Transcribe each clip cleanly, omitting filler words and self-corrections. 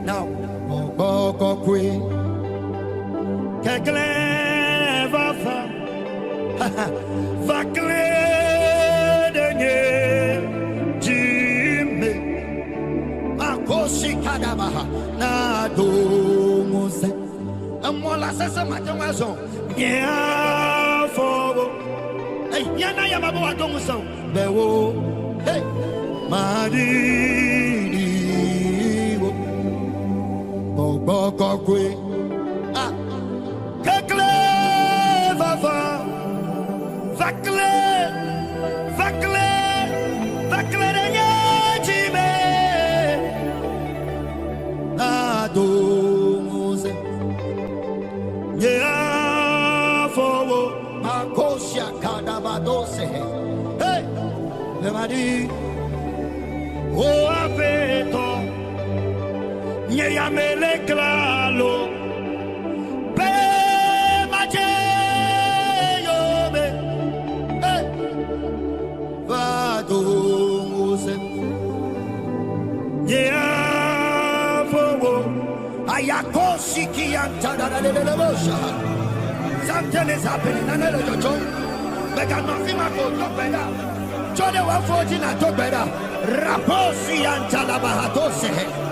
Now, Boko Queen, Kekleva, Vakle, Jimmy, Makoshi Kadabaha, Nado Mose, and Mola Sasa Matamazo, yeah, for Yana Yamabu Adomuso, Bewo, hey, Madi. Boko Queen, Kakle, Vava, Vakle, Vakle, Vakle, Jime, Ado Mose, yeah, for Makosia Kadabadose, hey, Lemadi, oh, Aveto. Yamele klalo be maje yobe vado muse ya fowo ayakoshi ki antana de bosha something is happening na lo jojo be ga no fi ma ko to beda jode 140 na to beda raposi antala bahatose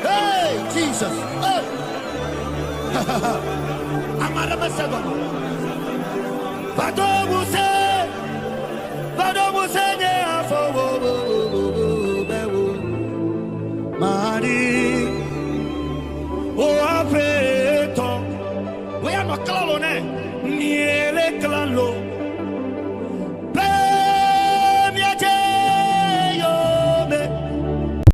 hey, Jesus. Hey. Amarama Sagon. Vadomuse ne afo. Mari. O afeto. We are not clone. Niele clalo.